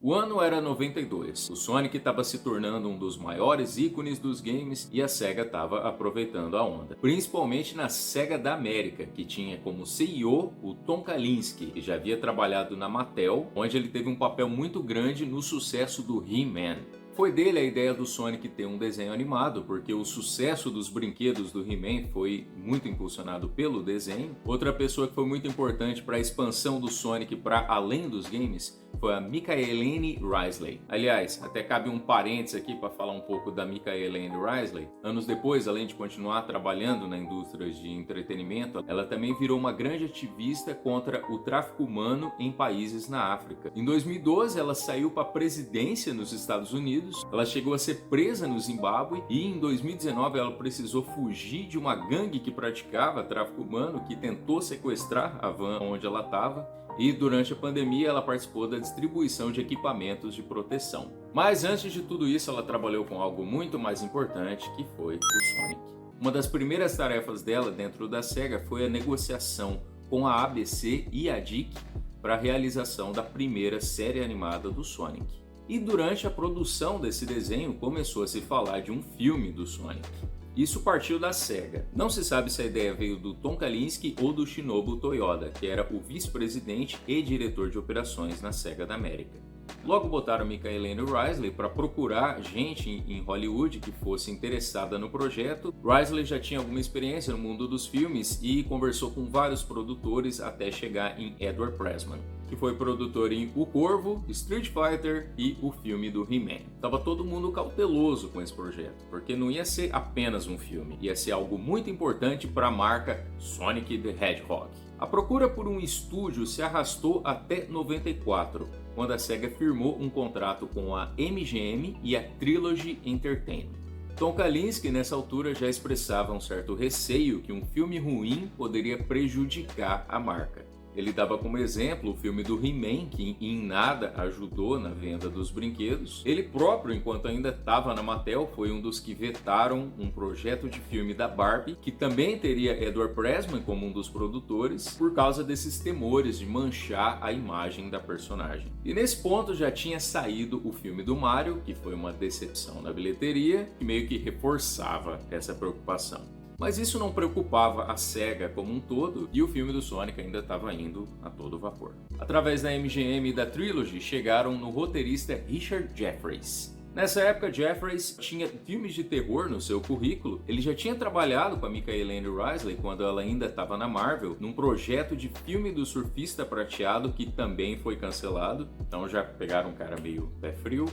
O ano era 92. O Sonic estava se tornando um dos maiores ícones dos games e a Sega estava aproveitando a onda. Principalmente na Sega da América, que tinha como CEO o Tom Kalinske, que já havia trabalhado na Mattel, onde ele teve um papel muito grande no sucesso do He-Man. Foi dele a ideia do Sonic ter um desenho animado, porque o sucesso dos brinquedos do He-Man foi muito impulsionado pelo desenho. Outra pessoa que foi muito importante para a expansão do Sonic para além dos games foi a Michaeline Risley. Aliás, até cabe um parênteses aqui para falar um pouco da Michaeline Risley. Anos depois, além de continuar trabalhando na indústria de entretenimento, ela também virou uma grande ativista contra o tráfico humano em países na África. Em 2012, ela saiu para a presidência nos Estados Unidos, ela chegou a ser presa no Zimbábue e em 2019 ela precisou fugir de uma gangue que praticava tráfico humano, que tentou sequestrar a van onde ela estava. E durante a pandemia ela participou da distribuição de equipamentos de proteção. Mas antes de tudo isso ela trabalhou com algo muito mais importante, que foi o Sonic. Uma das primeiras tarefas dela dentro da Sega foi a negociação com a ABC e a DIC para a realização da primeira série animada do Sonic. E durante a produção desse desenho começou a se falar de um filme do Sonic. Isso partiu da Sega. Não se sabe se a ideia veio do Tom Kalinske ou do Shinobu Toyoda, que era o vice-presidente e diretor de operações na Sega da América. Logo botaram Michaeline Risley para procurar gente em Hollywood que fosse interessada no projeto. Risley já tinha alguma experiência no mundo dos filmes e conversou com vários produtores até chegar em Edward Pressman, que foi produtor em O Corvo, Street Fighter e o filme do He-Man. Tava todo mundo cauteloso com esse projeto, porque não ia ser apenas um filme, ia ser algo muito importante para a marca Sonic the Hedgehog. A procura por um estúdio se arrastou até 94, quando a Sega firmou um contrato com a MGM e a Trilogy Entertainment. Tom Kalinske nessa altura já expressava um certo receio que um filme ruim poderia prejudicar a marca. Ele dava como exemplo o filme do He-Man, que em nada ajudou na venda dos brinquedos. Ele próprio, enquanto ainda estava na Mattel, foi um dos que vetaram um projeto de filme da Barbie, que também teria Edward Pressman como um dos produtores, por causa desses temores de manchar a imagem da personagem. E nesse ponto já tinha saído o filme do Mario, que foi uma decepção na bilheteria, que meio que reforçava essa preocupação. Mas isso não preocupava a Sega como um todo e o filme do Sonic ainda estava indo a todo vapor. Através da MGM e da Trilogy chegaram no roteirista Richard Jefferies. Nessa época, Jefferies tinha filmes de terror no seu currículo. Ele já tinha trabalhado com a Michaeline Risley quando ela ainda estava na Marvel, num projeto de filme do surfista prateado que também foi cancelado. Então já pegaram um cara meio pé frio.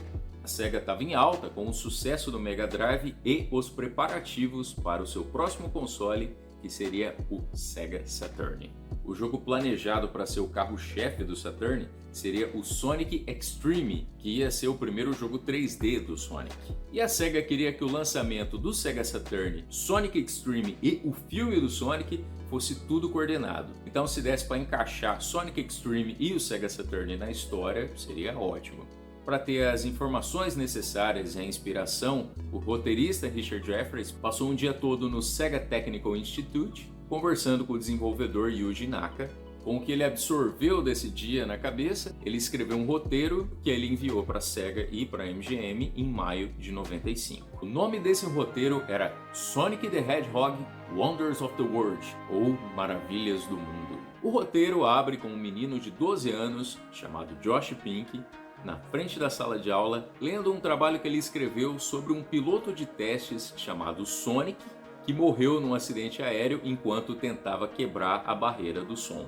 A Sega estava em alta com o sucesso do Mega Drive e os preparativos para o seu próximo console, que seria o Sega Saturn. O jogo planejado para ser o carro-chefe do Saturn seria o Sonic X-treme, que ia ser o primeiro jogo 3D do Sonic. E a Sega queria que o lançamento do Sega Saturn, Sonic X-treme e o filme do Sonic fosse tudo coordenado. Então, se desse para encaixar Sonic X-treme e o Sega Saturn na história, seria ótimo. Para ter as informações necessárias e a inspiração, o roteirista Richard Jefferies passou um dia todo no Sega Technical Institute, conversando com o desenvolvedor Yuji Naka. Com o que ele absorveu desse dia na cabeça, ele escreveu um roteiro que ele enviou para a Sega e para a MGM em maio de 95. O nome desse roteiro era Sonic the Hedgehog Wonders of the World, ou Maravilhas do Mundo. O roteiro abre com um menino de 12 anos chamado Josh Pink na frente da sala de aula, lendo um trabalho que ele escreveu sobre um piloto de testes chamado Sonic, que morreu num acidente aéreo enquanto tentava quebrar a barreira do som.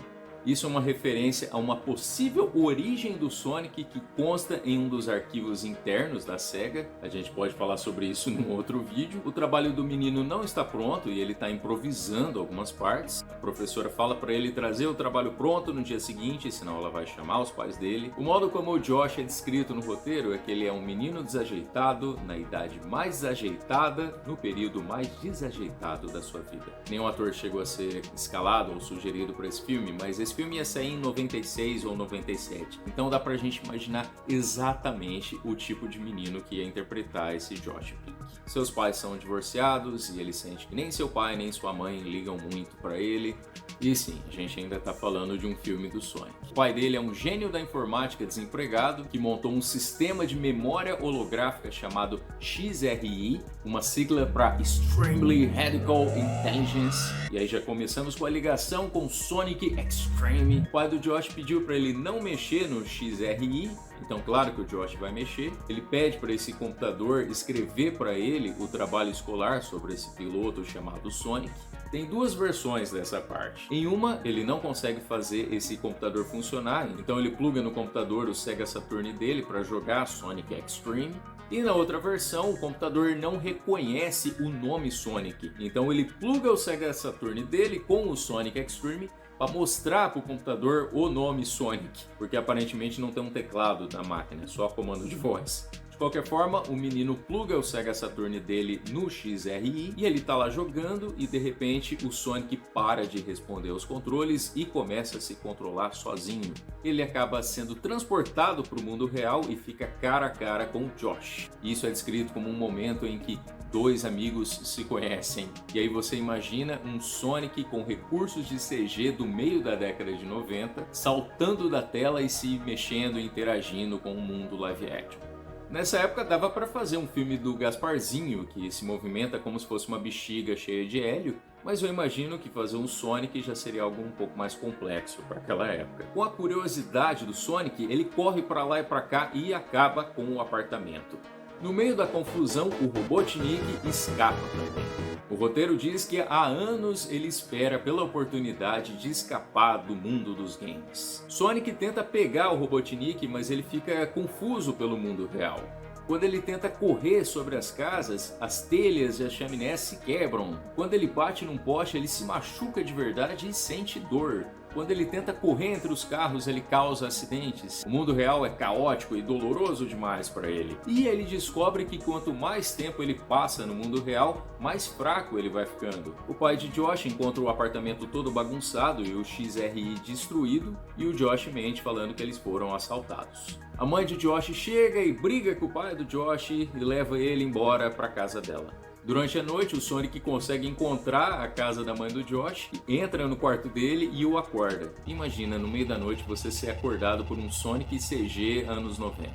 Isso é uma referência a uma possível origem do Sonic que consta em um dos arquivos internos da Sega. A gente pode falar sobre isso num outro vídeo. O trabalho do menino não está pronto e ele está improvisando algumas partes. A professora fala para ele trazer o trabalho pronto no dia seguinte, senão ela vai chamar os pais dele. O modo como o Josh é descrito no roteiro é que ele é um menino desajeitado, na idade mais desajeitada, no período mais desajeitado da sua vida. Nenhum ator chegou a ser escalado ou sugerido para esse filme, mas esse filme ia sair em 96 ou 97, então dá pra gente imaginar exatamente o tipo de menino que ia interpretar esse Josh Pink. Seus pais são divorciados e ele sente que nem seu pai nem sua mãe ligam muito pra ele. E sim, a gente ainda tá falando de um filme do Sonic. O pai dele é um gênio da informática desempregado que montou um sistema de memória holográfica chamado XRI, uma sigla para Extremely Radical Intelligence. E aí já começamos com a ligação com Sonic Extreme. O pai do Josh pediu para ele não mexer no XRI, então claro que o Josh vai mexer. Ele pede para esse computador escrever para ele o trabalho escolar sobre esse piloto chamado Sonic. Tem duas versões dessa parte. Em uma, ele não consegue fazer esse computador funcionar, então ele pluga no computador o Sega Saturn dele para jogar Sonic Extreme. E na outra versão, o computador não reconhece o nome Sonic, então ele pluga o Sega Saturn dele com o Sonic Extreme para mostrar para o computador o nome Sonic, porque aparentemente não tem um teclado na máquina, é só comando de voz. De qualquer forma, o menino pluga o Sega Saturn dele no XRI e ele tá lá jogando e de repente o Sonic para de responder aos controles e começa a se controlar sozinho. Ele acaba sendo transportado para o mundo real e fica cara a cara com o Josh. Isso é descrito como um momento em que dois amigos se conhecem. E aí você imagina um Sonic com recursos de CG do meio da década de 90, saltando da tela e se mexendo e interagindo com o mundo live action. Nessa época dava para fazer um filme do Gasparzinho, que se movimenta como se fosse uma bexiga cheia de hélio, mas eu imagino que fazer um Sonic já seria algo um pouco mais complexo para aquela época. Com a curiosidade do Sonic, ele corre para lá e para cá e acaba com o apartamento. No meio da confusão, o Robotnik escapa também. O roteiro diz que há anos ele espera pela oportunidade de escapar do mundo dos games. Sonic tenta pegar o Robotnik, mas ele fica confuso pelo mundo real. Quando ele tenta correr sobre as casas, as telhas e as chaminés se quebram. Quando ele bate num poste, ele se machuca de verdade e sente dor. Quando ele tenta correr entre os carros, ele causa acidentes. O mundo real é caótico e doloroso demais para ele. E ele descobre que quanto mais tempo ele passa no mundo real, mais fraco ele vai ficando. O pai de Josh encontra o apartamento todo bagunçado e o XRI destruído, e o Josh mente falando que eles foram assaltados. A mãe de Josh chega e briga com o pai do Josh e leva ele embora para casa dela. Durante a noite, o Sonic consegue encontrar a casa da mãe do Josh, entra no quarto dele e o acorda. Imagina, no meio da noite, você ser acordado por um Sonic CG anos 90.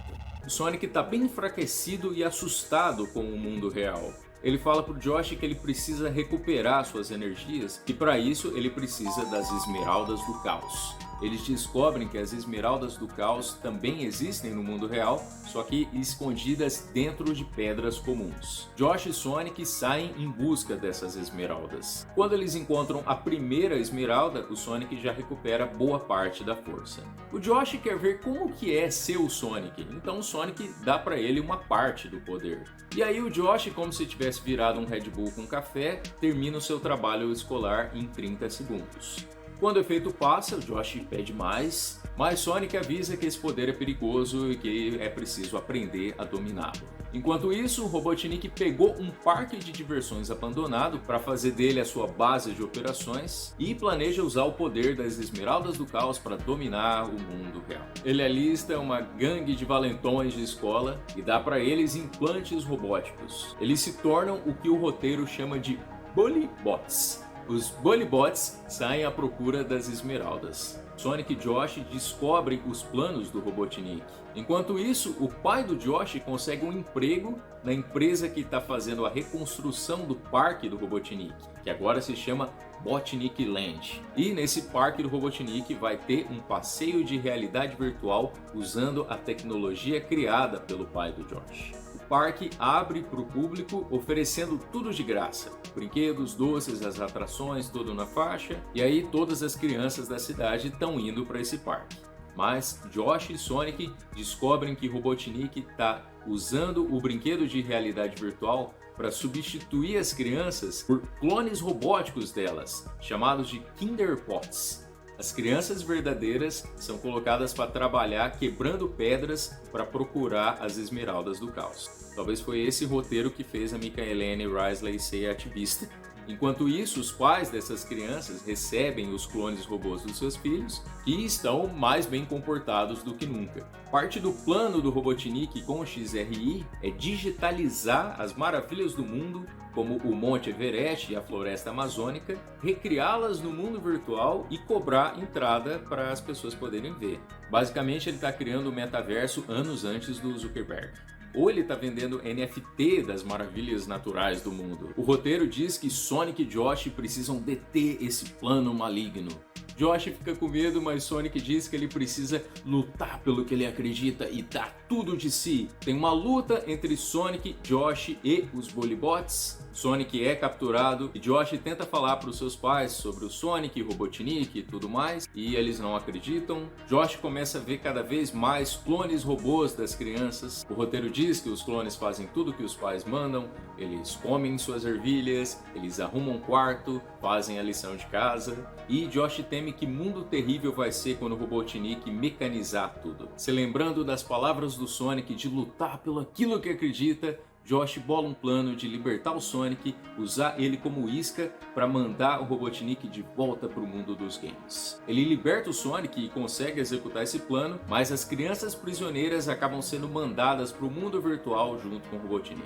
O Sonic está bem enfraquecido e assustado com o mundo real. Ele fala pro Josh que ele precisa recuperar suas energias e para isso ele precisa das Esmeraldas do Caos. Eles descobrem que as Esmeraldas do Caos também existem no mundo real, só que escondidas dentro de pedras comuns. Josh e Sonic saem em busca dessas esmeraldas. Quando eles encontram a primeira esmeralda, o Sonic já recupera boa parte da força. O Josh quer ver como que é ser o Sonic, então o Sonic dá para ele uma parte do poder. E aí o Josh, como se tivesse virado um Red Bull com café, termina o seu trabalho escolar em 30 segundos. Quando o efeito passa, o Josh pede mais, mas Sonic avisa que esse poder é perigoso e que é preciso aprender a dominá-lo. Enquanto isso, o Robotnik pegou um parque de diversões abandonado para fazer dele a sua base de operações e planeja usar o poder das Esmeraldas do Caos para dominar o mundo real. Ele alista uma gangue de valentões de escola e dá para eles implantes robóticos. Eles se tornam o que o roteiro chama de Bully Bots. Os Bully Bots saem à procura das esmeraldas. Sonic e Josh descobrem os planos do Robotnik. Enquanto isso, o pai do Josh consegue um emprego na empresa que está fazendo a reconstrução do parque do Robotnik, que agora se chama Botnik Land. E nesse parque do Robotnik vai ter um passeio de realidade virtual usando a tecnologia criada pelo pai do Josh. O parque abre para o público oferecendo tudo de graça. Brinquedos, doces, as atrações, tudo na faixa. E aí todas as crianças da cidade estão indo para esse parque. Mas Josh e Sonic descobrem que Robotnik está usando o brinquedo de realidade virtual para substituir as crianças por clones robóticos delas, chamados de Kinderpots. As crianças verdadeiras são colocadas para trabalhar quebrando pedras para procurar as Esmeraldas do Caos. Talvez foi esse roteiro que fez a Micaelene Risley ser ativista Enquanto isso, os pais dessas crianças recebem os clones robôs dos seus filhos e estão mais bem comportados do que nunca. Parte do plano do Robotnik com o XRI é digitalizar as maravilhas do mundo, como o Monte Everest e a Floresta Amazônica, recriá-las no mundo virtual e cobrar entrada para as pessoas poderem ver. Basicamente, ele está criando o metaverso anos antes do Zuckerberg. Ou ele está vendendo NFT das maravilhas naturais do mundo. O roteiro diz que Sonic e Josh precisam deter esse plano maligno. Josh fica com medo, mas Sonic diz que ele precisa lutar pelo que ele acredita e dar tudo de si. Tem uma luta entre Sonic, Josh e os Bullybots. Sonic é capturado e Josh tenta falar para os seus pais sobre o Sonic, Robotnik e tudo mais, e eles não acreditam. Josh começa a ver cada vez mais clones robôs das crianças. O roteiro diz que os clones fazem tudo que os pais mandam, eles comem suas ervilhas, eles arrumam quarto, fazem a lição de casa, e Josh teme que mundo terrível vai ser quando o Robotnik mecanizar tudo. Se lembrando das palavras do Sonic de lutar pelo aquilo que acredita, Josh bola um plano de libertar o Sonic, usar ele como isca para mandar o Robotnik de volta para o mundo dos games. Ele liberta o Sonic e consegue executar esse plano, mas as crianças prisioneiras acabam sendo mandadas para o mundo virtual junto com o Robotnik.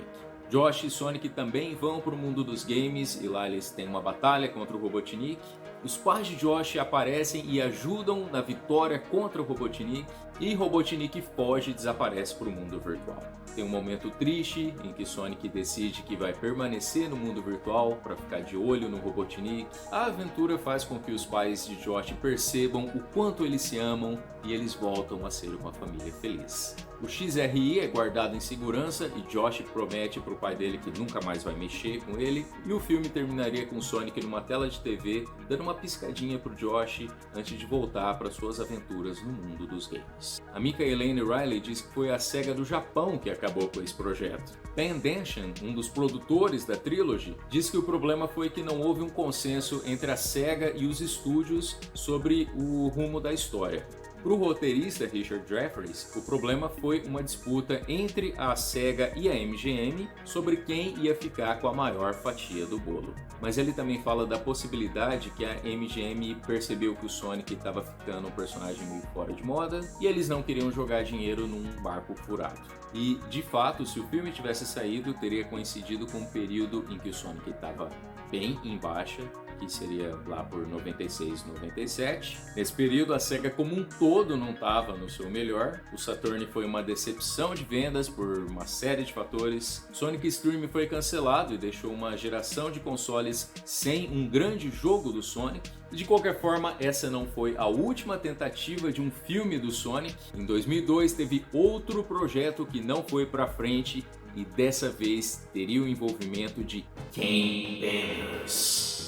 Josh e Sonic também vão para o mundo dos games e lá eles têm uma batalha contra o Robotnik. Os pais de Josh aparecem e ajudam na vitória contra o Robotnik e Robotnik foge e desaparece para o mundo virtual. Tem um momento triste em que Sonic decide que vai permanecer no mundo virtual para ficar de olho no Robotnik. A aventura faz com que os pais de Josh percebam o quanto eles se amam e eles voltam a ser uma família feliz. O XRI é guardado em segurança e Josh promete para o pai dele que nunca mais vai mexer com ele. E o filme terminaria com Sonic numa tela de TV dando uma piscadinha para o Josh antes de voltar para suas aventuras no mundo dos games. A Mika Elaine Riley diz que foi a SEGA do Japão que acabou com esse projeto. Ben Densham, um dos produtores da Trilogy, diz que o problema foi que não houve um consenso entre a SEGA e os estúdios sobre o rumo da história. Para o roteirista Richard Jefferies, o problema foi uma disputa entre a SEGA e a MGM sobre quem ia ficar com a maior fatia do bolo. Mas ele também fala da possibilidade que a MGM percebeu que o Sonic estava ficando um personagem meio fora de moda e eles não queriam jogar dinheiro num barco furado. E, de fato, se o filme tivesse saído, teria coincidido com um período em que o Sonic estava bem em baixa, que seria lá por 96, 97. Nesse período, a SEGA como um todo não estava no seu melhor. O Saturn foi uma decepção de vendas por uma série de fatores. Sonic Stream foi cancelado e deixou uma geração de consoles sem um grande jogo do Sonic. De qualquer forma, essa não foi a última tentativa de um filme do Sonic. Em 2002, teve outro projeto que não foi para frente e dessa vez teria o envolvimento de Ken Benders.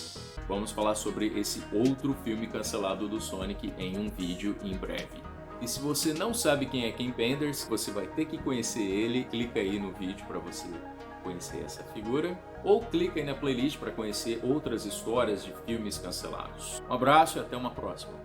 Vamos falar sobre esse outro filme cancelado do Sonic em um vídeo em breve. E se você não sabe quem é Ken Benders, você vai ter que conhecer ele. Clica aí no vídeo para você conhecer essa figura. Ou clica aí na playlist para conhecer outras histórias de filmes cancelados. Um abraço e até uma próxima.